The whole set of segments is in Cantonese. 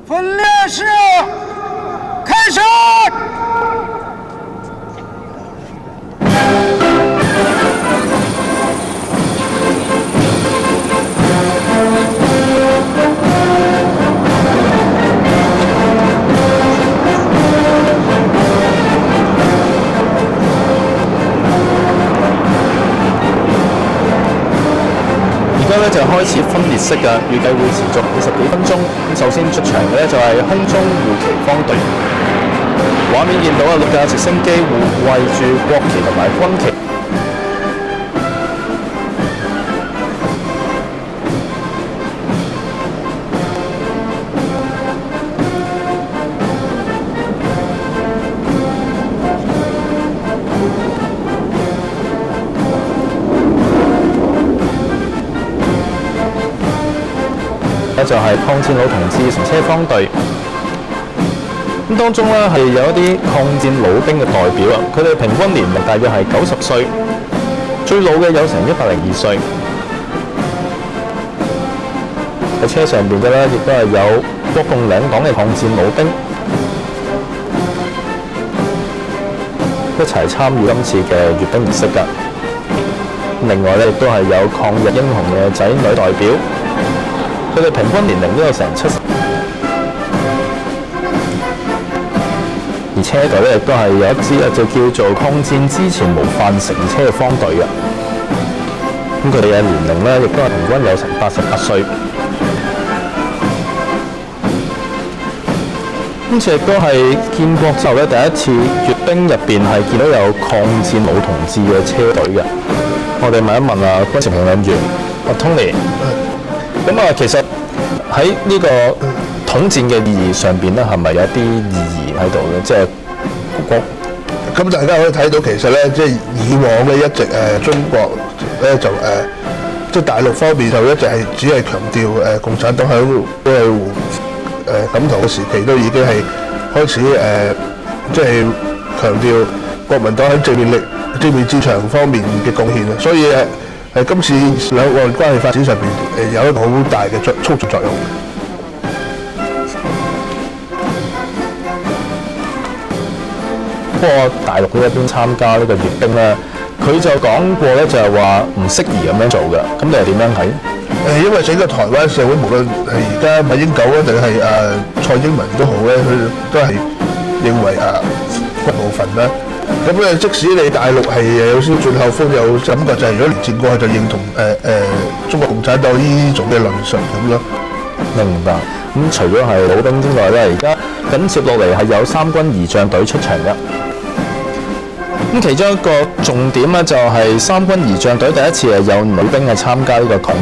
分列式开始。就開始分列式嘅，預計會持續50幾分鐘。首先出場嘅咧就係空中護旗方隊。畫面見到啊，6架直升機護衛住國旗同埋軍旗。就係抗戰老同志乘車方隊，咁當中咧係有一啲抗戰老兵嘅代表啊，佢哋平均年齡大約係90歲，最老嘅有成102歲。喺車上邊嘅咧，亦都係有國共兩黨嘅抗戰老兵一齊參與今次嘅閱兵儀式㗎。另外咧，亦都係有抗日英雄嘅仔女代表。佢哋平均年齡都有成70，而車隊咧亦都係有一支咧就叫做抗戰之前模範乘車方隊嘅。咁佢哋嘅年齡咧亦都係平均有成88歲。今次亦都係建國之後咧第一次閱兵入邊係見到有抗戰老同志嘅車隊嘅。我哋問一問啊，軍情評論員阿 Tony。咁啊，其實喺呢個統戰嘅意義上邊咧，係咪有啲意義喺度咧？即係國。咁大家可以睇到，其實咧，即係以往咧一直中國咧就即係大陸方面就一直係只係強調共產黨喺贛塘嘅時期都已經係開始即係強調國民黨喺正面戰場方面嘅貢獻啊，所以今次兩岸關係發展上邊有一個好大嘅促進作用。不過大陸呢一邊參加呢個閱兵咧，佢就講過咧，就係話唔適宜咁樣做嘅。咁你係點樣睇？因為整個台灣社會，無論係而家馬英九啊，定係蔡英文都好咧，佢都係認為一部分啦。咁咧，即使你大陸係有少少轉後風，有感覺就係如果連戰過去就認同中國共產黨呢種嘅論述咁咯。明白。咁除咗係老兵之外咧，而家緊接落嚟係有三軍儀仗隊出場嘅。咁其中一個重點咧，就係三軍儀仗隊第一次係有女兵係參加呢個抗議。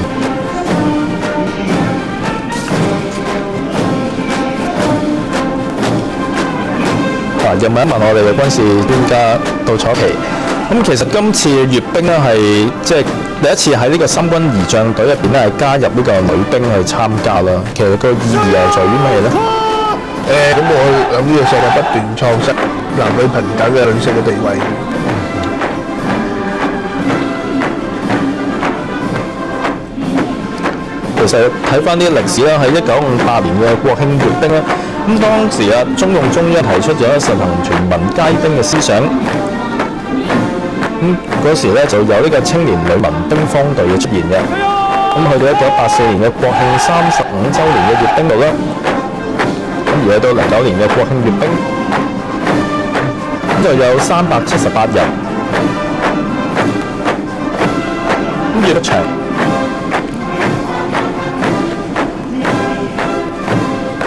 又問一問我哋嘅軍事專家杜楚琪，咁其實今次閱兵咧係即係第一次喺呢個三軍儀仗隊入邊咧係加入呢個女兵去參加啦。其實個意義係在於咩咧？咁我諗呢個世界不斷創新，男女平等嘅女性嘅地位。其實睇翻啲歷史啦，喺1958年嘅國慶閱兵咧，咁當時中共中央提出咗實行全民皆兵嘅思想，咁嗰時咧就有呢個青年女民兵方隊嘅出現嘅。咁去到1984年嘅國慶35週年嘅閱兵度啦，咁而去到09年嘅國慶閱兵，咁就有378人，咁閱兵場。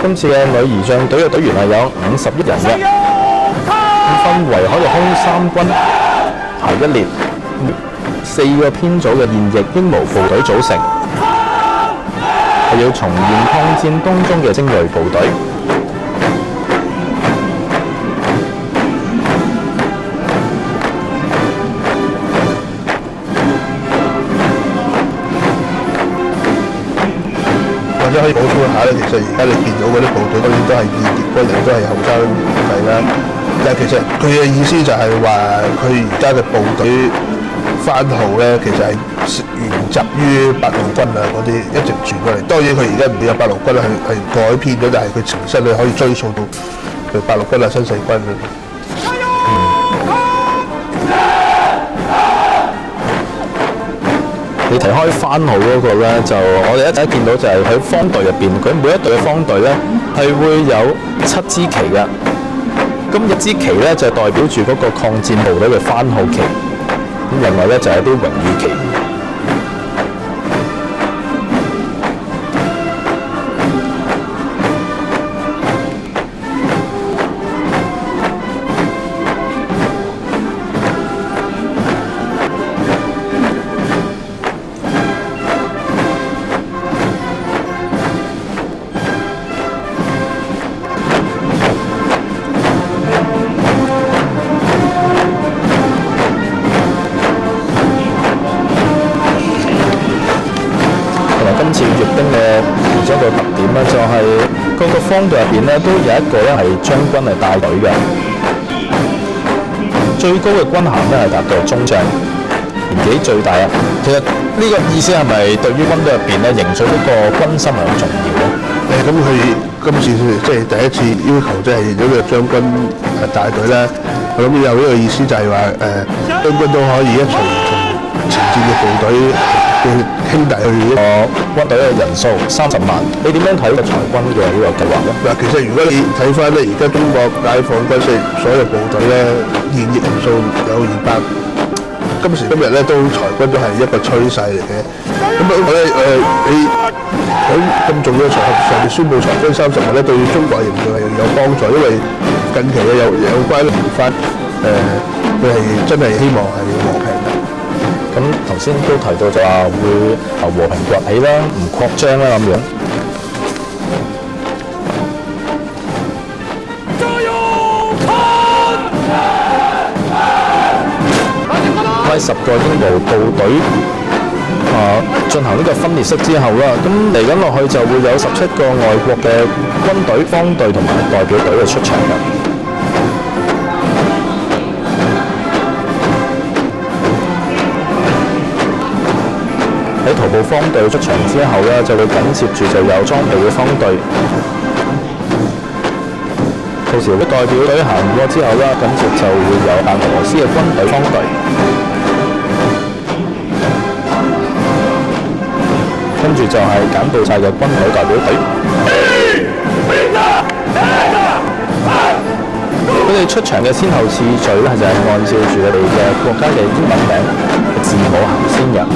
今次嘅女儀仗隊嘅隊員係有51人嘅，咁分為海陸空三軍排一列，4個編組嘅現役英模部隊組成，係要重現抗戰當中嘅精鋭部隊。或者可以補充一下咧，其實而家你見到嗰啲部隊當然都係現役軍人，都係後生仔啦。但係其實佢嘅意思就係話，佢而家嘅部隊番號咧，其實係沿襲於八路軍啊嗰啲一直傳過嚟。當然佢而家唔會有八路軍係改編咗，但係佢前身你可以追溯到佢八路軍啊、新四軍啊。你提開番號嗰個咧，就我哋一陣見到就係喺方隊入邊，佢每一隊嘅方隊咧係會有7支旗嘅。咁一支旗咧就代表住嗰個抗戰部隊嘅番號旗，咁另外咧就係一啲榮譽旗。今次閱兵嘅其中一個特點咧，就係各個方隊入邊咧都有一個咧係將軍係帶隊嘅，最高嘅軍銜咧係達到中將，年紀最大啊。其實呢個意思係咪對於軍隊入邊咧凝聚呢個軍心係好重要咧？咁佢今次即係第一次要求即係有個將軍帶隊啦。我諗有呢個意思就係話將軍都可以一齊同前線嘅部隊兄弟去一個軍隊嘅人數30萬，你點樣睇個裁軍嘅呢個計劃咧？嗱，其實如果你睇翻咧，而家中國解放軍所有部隊咧現役人數有200，今時今日咧都裁軍都係一個趨勢嚟嘅。咁我咧你喺咁重要嘅場合上面宣布裁軍30萬咧，對中國形象係有幫助，因為近期嘅有關聯翻佢係真係希望係和平嘅。咁頭先都提到就話會和平崛起啦，唔擴張啦咁樣。加油！ 10個英葡部隊進行呢個分列式之後啦，咁嚟緊落去就會有17個外國嘅軍隊、方隊同埋代表隊嘅出場嘅。喺徒步方隊出場之後咧，就會緊接住就有裝備嘅方隊。到時嘅代表隊行過之後啦，緊接就會有白俄羅斯嘅軍隊方隊，跟住就係柬埔寨嘅軍隊代表隊。佢哋出場嘅先後次序咧，就係按照住佢哋嘅國家嘅英文名字母行先嘅。